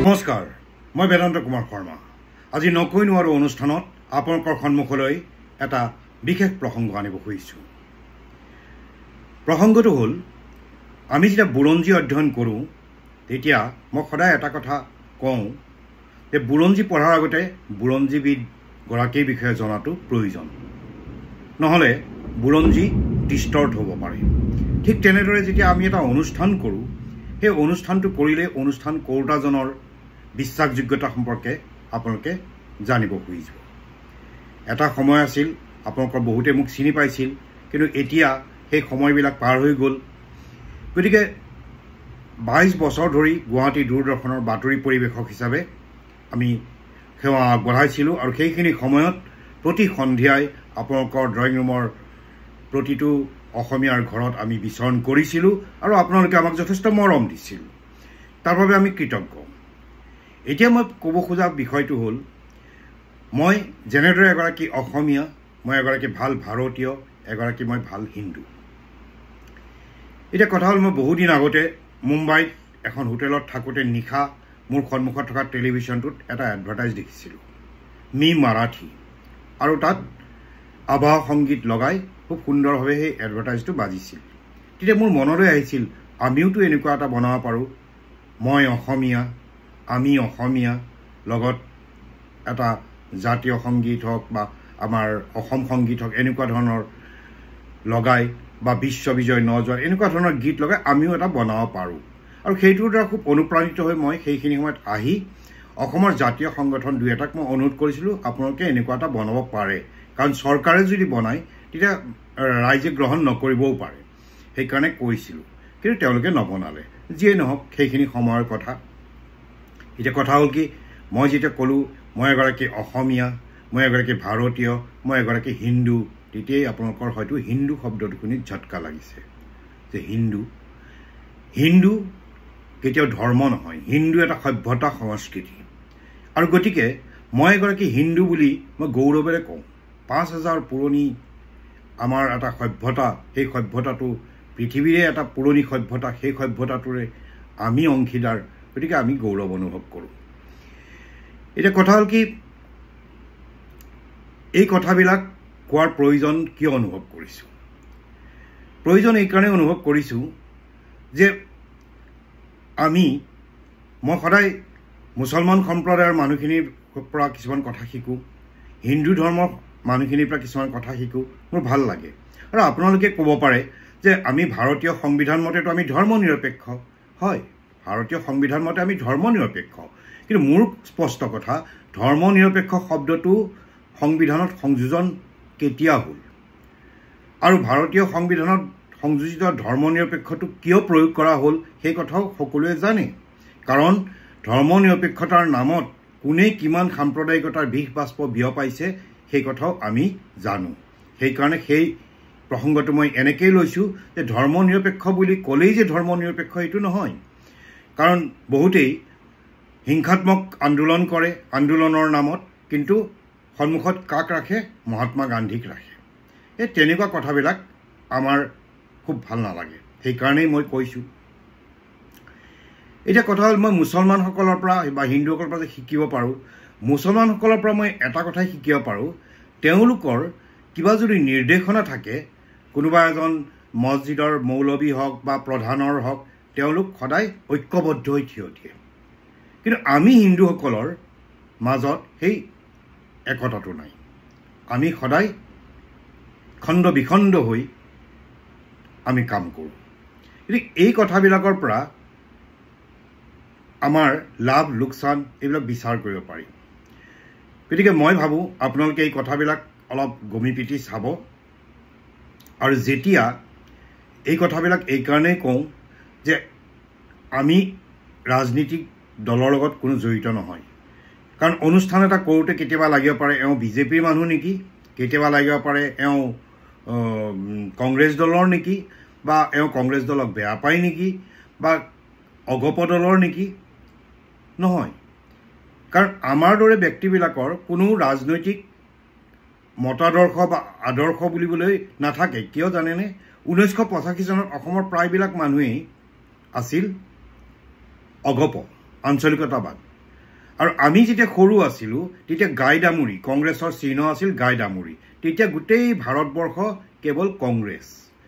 নমস্কাৰ, মই বেদান্ত কুমাৰ শৰ্মা। আজি নকৈ নোৱাৰো অনুষ্ঠানত আপোনালোকৰ সন্মুখলৈ এটা বিশেষ প্ৰসংগ আনিব খুজিছোঁ। প্ৰসংগটো হ'ল, আমি যেতিয়া বুৰঞ্জী অধ্যয়ন কৰোঁ তেতিয়া মই সদায় এটা কথা কওঁ যে বুৰঞ্জী পঢ়াৰ আগতে বুৰঞ্জীবিদগৰাকীৰ বিষয়ে জনাটো প্ৰয়োজন, নহ'লে বুৰঞ্জী ডিষ্টৰ্ট হ'ব পাৰে। ঠিক তেনেদৰে যেতিয়া আমি এটা অনুষ্ঠান কৰোঁ, সেই অনুষ্ঠানটো কৰিলে অনুষ্ঠান কৰোঁতাজনৰ বিশ্বাসযোগ্যতা সম্পৰ্কে আপোনালোকে জানিব খুজিব। এটা সময় আছিল, আপোনালোকৰ বহুতে মোক চিনি পাইছিল, কিন্তু এতিয়া সেই সময়বিলাক পাৰ হৈ গ'ল। গতিকে 22 বছৰ ধৰি গুৱাহাটী দূৰদৰ্শনৰ বাতৰি পৰিৱেশক হিচাপে আমি সেৱা আগবঢ়াইছিলোঁ, আৰু সেইখিনি সময়ত প্ৰতি সন্ধিয়াই আপোনালোকৰ ড্ৰয়িং ৰুমৰ প্ৰতিটো অসমীয়াৰ ঘৰত আমি বিচৰণ কৰিছিলোঁ, আৰু আপোনালোকে আমাক যথেষ্ট মৰম দিছিল। তাৰ বাবে আমি কৃতজ্ঞ। এতিয়া মই ক'ব খোজা বিষয়টো হ'ল, মই যেনেদৰে এগৰাকী অসমীয়া, মই এগৰাকী ভাল ভাৰতীয়, এগৰাকী মই ভাল হিন্দু। এতিয়া কথা হ'ল, মই বহুদিন আগতে মুম্বাইত এখন হোটেলত থাকোঁতে নিশা মোৰ সন্মুখত থকা টেলিভিশ্যনটোত এটা এডভাৰটাইজ দেখিছিলোঁ, মি মাৰাঠী, আৰু তাত আৱাহ সংগীত লগাই খুব সুন্দৰভাৱে সেই এডভাৰটাইজটো বাজিছিল। তেতিয়া মোৰ মনলৈ আহিছিল, আমিওতো এনেকুৱা এটা বনাব পাৰোঁ, মই অসমীয়া, আমি অসমীয়া, লগত এটা জাতীয় সংগীত হওক বা আমাৰ অসম সংগীত হওক, এনেকুৱা ধৰণৰ লগাই, বা বিশ্ববিজয় নজোৱাৰ এনেকুৱা ধৰণৰ গীত লগাই আমিও এটা বনাব পাৰোঁ। আৰু সেইটোৰ দ্বাৰা খুব অনুপ্ৰাণিত হৈ মই সেইখিনি সময়ত আহি অসমৰ জাতীয় সংগঠন দুই এটাক মই অনুৰোধ কৰিছিলোঁ, আপোনালোকে এনেকুৱা এটা বনাব পাৰে, কাৰণ চৰকাৰে যদি বনায় তেতিয়া ৰাইজে গ্ৰহণ নকৰিবও পাৰে। সেইকাৰণে কৈছিলোঁ, কিন্তু তেওঁলোকে নবনালে। যিয়ে নহওক, সেইখিনি সময়ৰ কথা। এতিয়া কথা হ'ল কি, মই যেতিয়া ক'লোঁ মই এগৰাকী অসমীয়া, মই এগৰাকী ভাৰতীয়, মই এগৰাকী হিন্দু, তেতিয়াই আপোনালোকৰ হয়তো হিন্দু শব্দটো শুনি ঝটকা লাগিছে যে হিন্দু কেতিয়াও ধৰ্ম নহয়, হিন্দু এটা সভ্যতা সংস্কৃতি। আৰু গতিকে মই এগৰাকী হিন্দু বুলি মই গৌৰৱেৰে কওঁ। 5000 পুৰণি আমাৰ এটা সভ্যতা, সেই সভ্যতাটো পৃথিৱীৰে এটা পুৰণি সভ্যতা, সেই সভ্যতাটোৰে আমি অংশীদাৰ, গতিকে আমি গৌৰৱ অনুভৱ কৰোঁ। এতিয়া কথা হ'ল কি, এই কথাবিলাক কোৱাৰ প্ৰয়োজন কিয় অনুভৱ কৰিছোঁ? প্ৰয়োজন এইকাৰণে অনুভৱ কৰিছোঁ যে মই সদায় মুছলমান সম্প্ৰদায়ৰ মানুহখিনিৰ পৰা কিছুমান কথা শিকোঁ, হিন্দু ধৰ্মৰ মানুহখিনিৰ পৰা কিছুমান কথা শিকোঁ, মোৰ ভাল লাগে। আৰু আপোনালোকে ক'ব পাৰে যে আমি ভাৰতীয় সংবিধান মতেতো আমি ধৰ্ম নিৰপেক্ষ। হয়, ভাৰতীয় সংবিধান মতে আমি ধৰ্ম নিৰপেক্ষ, কিন্তু মোৰ স্পষ্ট কথা, ধৰ্ম নিৰপেক্ষ শব্দটো সংবিধানত সংযোজন কেতিয়া হ'ল, আৰু ভাৰতীয় সংবিধানত সংযোজিত ধৰ্ম নিৰপেক্ষটো কিয় প্ৰয়োগ কৰা হ'ল, সেই কথাও সকলোৱে জানে। কাৰণ ধৰ্ম নিৰপেক্ষতাৰ নামত কোনে কিমান সাম্প্ৰদায়িকতাৰ বিষ বাষ্প বিয়পাইছে সেই কথাও আমি জানো। সেইকাৰণে সেই প্ৰসংগটো মই এনেকেই লৈছোঁ যে ধৰ্ম নিৰপেক্ষ বুলি ক'লেই যে ধৰ্ম নিৰপেক্ষ এইটো নহয়। কাৰণ বহুতেই হিংসাত্মক আন্দোলন কৰে আন্দোলনৰ নামত, কিন্তু সন্মুখত কাক ৰাখে? মহাত্মা গান্ধীক ৰাখে। এই তেনেকুৱা কথাবিলাক আমাৰ খুব ভাল নালাগে, সেইকাৰণেই মই কৈছোঁ। এতিয়া কথা হ'ল, মই মুছলমানসকলৰ পৰা বা হিন্দুসকলৰ পৰা যে শিকিব পাৰোঁ, মুছলমানসকলৰ পৰা মই এটা কথাই শিকিব পাৰোঁ, তেওঁলোকৰ কিবা যদি নিৰ্দেশনা থাকে, কোনোবা এজন মছজিদৰ মৌলবী হওক বা প্ৰধানৰ হওক, তেওঁলোক সদায় ঐক্যবদ্ধ হৈ থিয় দিয়ে। কিন্তু আমি হিন্দুসকলৰ মাজত সেই একতাটো নাই। আমি সদায় খণ্ড বিখণ্ড হৈ আমি কাম কৰোঁ। গতিকে এই কথাবিলাকৰ পৰা আমাৰ লাভ লোকচান এইবিলাক বিচাৰ কৰিব পাৰি। গতিকে মই ভাবোঁ আপোনালোকে এই কথাবিলাক অলপ গমি পিটি চাব। আৰু যেতিয়া এই কথাবিলাক এইকাৰণেই কওঁ যে আমি ৰাজনীতিক দলৰ লগত কোনো জড়িত নহয়। কাৰণ অনুষ্ঠান এটা কৰোঁতে কেতিয়াবা লাগিব পাৰে এওঁ বিজেপিৰ মানুহ নেকি, কেতিয়াবা লাগিব পাৰে এওঁ কংগ্ৰেছ দলৰ নেকি, বা এওঁ কংগ্ৰেছ দলক বেয়া পায় নেকি, বা অগপ দলৰ নেকি। নহয়, কাৰণ আমাৰ দৰে ব্যক্তিবিলাকৰ কোনো ৰাজনৈতিক মতাদৰ্শ বা আদৰ্শ বুলিবলৈ নাথাকে। কিয় জানেনে? 1985 চনত অসমৰ প্ৰায়বিলাক মানুহেই আছিল অগপ, আঞ্চলিকতাবাদ। আৰু আমি যেতিয়া সৰু আছিলোঁ তেতিয়া গাইডামুৰি কংগ্ৰেছৰ চিহ্ন আছিল গাইডামুৰি তেতিয়া গোটেই ভাৰতবৰ্ষ কেৱল কংগ্ৰেছ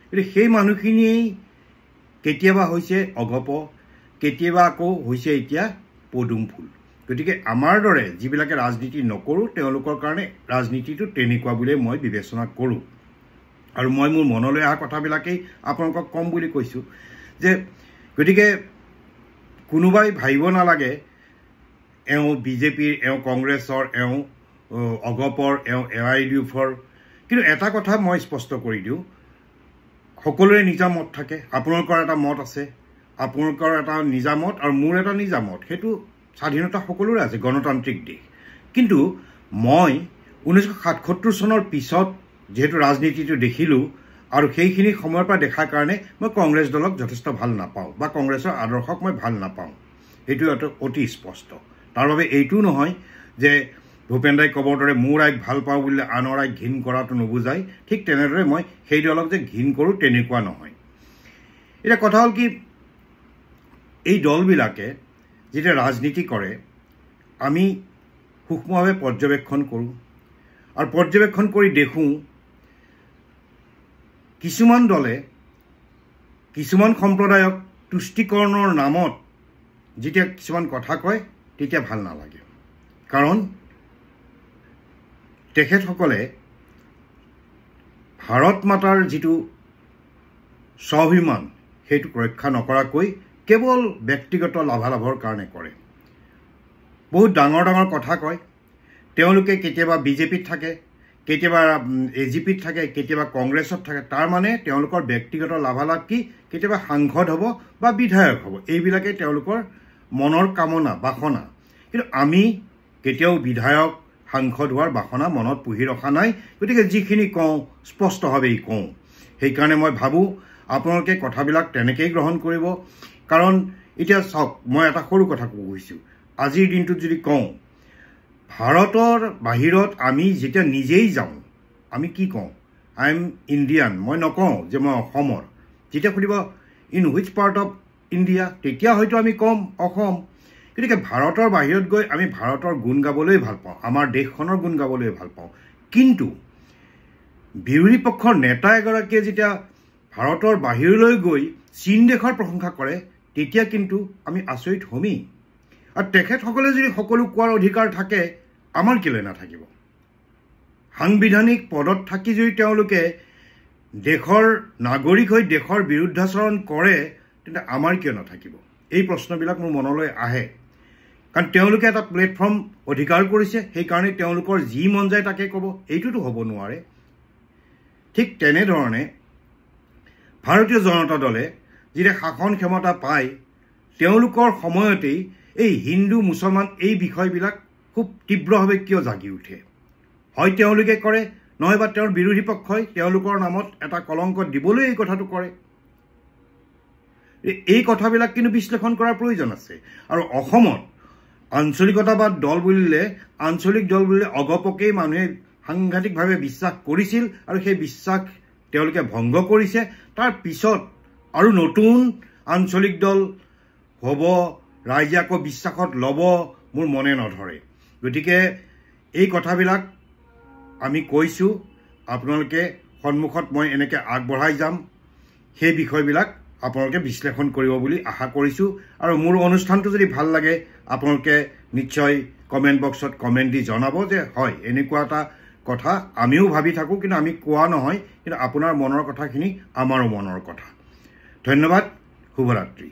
কিন্তু সেই মানুহখিনিয়েই কেতিয়াবা হৈছে অগপ কেতিয়াবা আকৌ হৈছে এতিয়া পদুম ফুল গতিকে আমাৰ দৰে যিবিলাকে ৰাজনীতি নকৰোঁ তেওঁলোকৰ কাৰণে ৰাজনীতিটো তেনেকুৱা বুলিয়ে মই বিবেচনা কৰোঁ আৰু মই মোৰ মনলৈ অহা কথাবিলাকেই আপোনালোকক কম বুলি কৈছোঁ যে গতিকে কোনোবাই ভাবিব নালাগে এওঁ বিজেপিৰ এওঁ কংগ্ৰেছৰ এওঁ অগপৰ এওঁ AIUDFৰ কিন্তু এটা কথা মই স্পষ্ট কৰি দিওঁ সকলোৰে নিজা মত থাকে আপোনালোকৰ এটা মত আছে আপোনালোকৰ এটা নিজা মত আৰু মোৰ এটা নিজা মত সেইটো স্বাধীনতা সকলোৰে আছে গণতান্ত্ৰিক দেশ কিন্তু মই 1977 চনৰ পিছত যেহেতু ৰাজনীতিটো দেখিলোঁ আৰু সেইখিনি সময়ৰ পৰা দেখাৰ কাৰণে মই কংগ্ৰেছ দলক যথেষ্ট ভাল নাপাওঁ বা কংগ্ৰেছৰ আদৰ্শক মই ভাল নাপাওঁ এইটো অতি স্পষ্ট তাৰ বাবে এইটো নহয় যে ভূপেন দাই ক'বৰ দৰে মোৰ ৰাইক ভাল পাওঁ বুলি আনৰ ৰাইক ঘিণ কৰাটো নুবুজায় ঠিক তেনেদৰে মই সেই দলক যে ঘিণ কৰোঁ তেনেকুৱা নহয় এতিয়া কথা হ'ল কি এই দলবিলাকে যেতিয়া ৰাজনীতি কৰে আমি সূক্ষ্মভাৱে পৰ্যবেক্ষণ কৰোঁ আৰু পৰ্যবেক্ষণ কৰি দেখোঁ কিছুমান দলে কিছুমান সম্প্ৰদায়ক তুষ্টিকৰণৰ নামত যেতিয়া কিছুমান কথা কয় তেতিয়া ভাল নালাগে কাৰণ তেখেতসকলে ভাৰত মাতাৰ যিটো স্বাভিমান সেইটোক ৰক্ষা নকৰাকৈ কেৱল ব্যক্তিগত লাভালাভৰ কাৰণে কৰে বহুত ডাঙৰ ডাঙৰ কথা কয় তেওঁলোকে কেতিয়াবা বিজেপিত থাকে কেতিয়াবা AGPত থাকে কেতিয়াবা কংগ্ৰেছত থাকে তাৰ মানে তেওঁলোকৰ ব্যক্তিগত লাভালাভ কি কেতিয়াবা সাংসদ হ'ব বা বিধায়ক হ'ব এইবিলাকে তেওঁলোকৰ মনৰ কামনা বাসনা কিন্তু আমি কেতিয়াও বিধায়ক সাংসদ হোৱাৰ বাসনা মনত পুহি ৰখা নাই গতিকে যিখিনি কওঁ স্পষ্টভাৱেই কওঁ সেইকাৰণে মই ভাবোঁ আপোনালোকে কথাবিলাক তেনেকেই গ্ৰহণ কৰিব কাৰণ এতিয়া চাওক মই এটা সৰু কথা ক'ব গৈছোঁ আজিৰ দিনটোত যদি কওঁ ভাৰতৰ বাহিৰত আমি যেতিয়া নিজেই যাওঁ আমি কি কওঁ আই এম ইণ্ডিয়ান মই নকওঁ যে মই অসমৰ যেতিয়া সুধিব in which part of India তেতিয়া হয়তো আমি ক'ম অসম গতিকে ভাৰতৰ বাহিৰত গৈ আমি ভাৰতৰ গুণ গাবলৈ ভাল পাওঁ আমাৰ দেশখনৰ গুণ গাবলৈ ভাল পাওঁ কিন্তু বিৰোধী পক্ষৰ নেতা এগৰাকীয়ে যেতিয়া ভাৰতৰ বাহিৰলৈ গৈ চীন দেশৰ প্ৰশংসা কৰে তেতিয়া কিন্তু আমি আচৰিত হমেই আৰু তেখেতসকলে যদি সকলো কোৱাৰ অধিকাৰ থাকে আমাৰ কেলৈ নাথাকিব সাংবিধানিক পদত থাকি যদি তেওঁলোকে দেশৰ নাগৰিক হৈ দেশৰ বিৰুদ্ধাচৰণ কৰে তেন্তে আমাৰ কিয় নাথাকিব এই প্ৰশ্নবিলাক মোৰ মনলৈ আহে কাৰণ তেওঁলোকে এটা প্লেটফৰ্ম অধিকাৰ কৰিছে সেইকাৰণে তেওঁলোকৰ যি মন যায় তাকে ক'ব এইটোতো হ'ব নোৱাৰে ঠিক তেনেধৰণে ভাৰতীয় জনতা দলে যেতিয়া শাসন ক্ষমতা পায় তেওঁলোকৰ সময়তেই এই হিন্দু মুছলমান এই বিষয়বিলাক খুব তীব্ৰভাৱে কিয় জাগি উঠে হয় তেওঁলোকে কৰে নহয়বা তেওঁৰ বিৰোধী পক্ষই তেওঁলোকৰ নামত এটা কলংক দিবলৈ এই কথাটো কৰে এই কথাবিলাক কিন্তু বিশ্লেষণ কৰাৰ প্ৰয়োজন আছে আৰু অসমত আঞ্চলিকতাবাদ দল বুলিলে আঞ্চলিক দল বুলিলে অগপকেই মানুহে সাংঘাতিকভাৱে বিশ্বাস কৰিছিল আৰু সেই বিশ্বাস তেওঁলোকে ভংগ কৰিছে তাৰ পিছত আৰু নতুন আঞ্চলিক দল হ'ব ৰাইজে আকৌ বিশ্বাসত ল'ব মোৰ মনে নধৰে গতিকে এই কথাবিলাক আমি কৈছোঁ আপোনালোকে সন্মুখত মই এনেকৈ আগবঢ়াই যাম সেই বিষয়বিলাক আপোনালোকে বিশ্লেষণ কৰিব বুলি আশা কৰিছোঁ আৰু মোৰ অনুষ্ঠানটো যদি ভাল লাগে আপোনালোকে নিশ্চয় কমেণ্ট বক্সত কমেণ্ট দি জনাব যে হয় এনেকুৱা এটা কথা আমিও ভাবি থাকোঁ কিন্তু আমি কোৱা নহয় কিন্তু আপোনাৰ মনৰ কথাখিনি আমাৰো মনৰ কথা ধন্যবাদ শুভৰাত্ৰি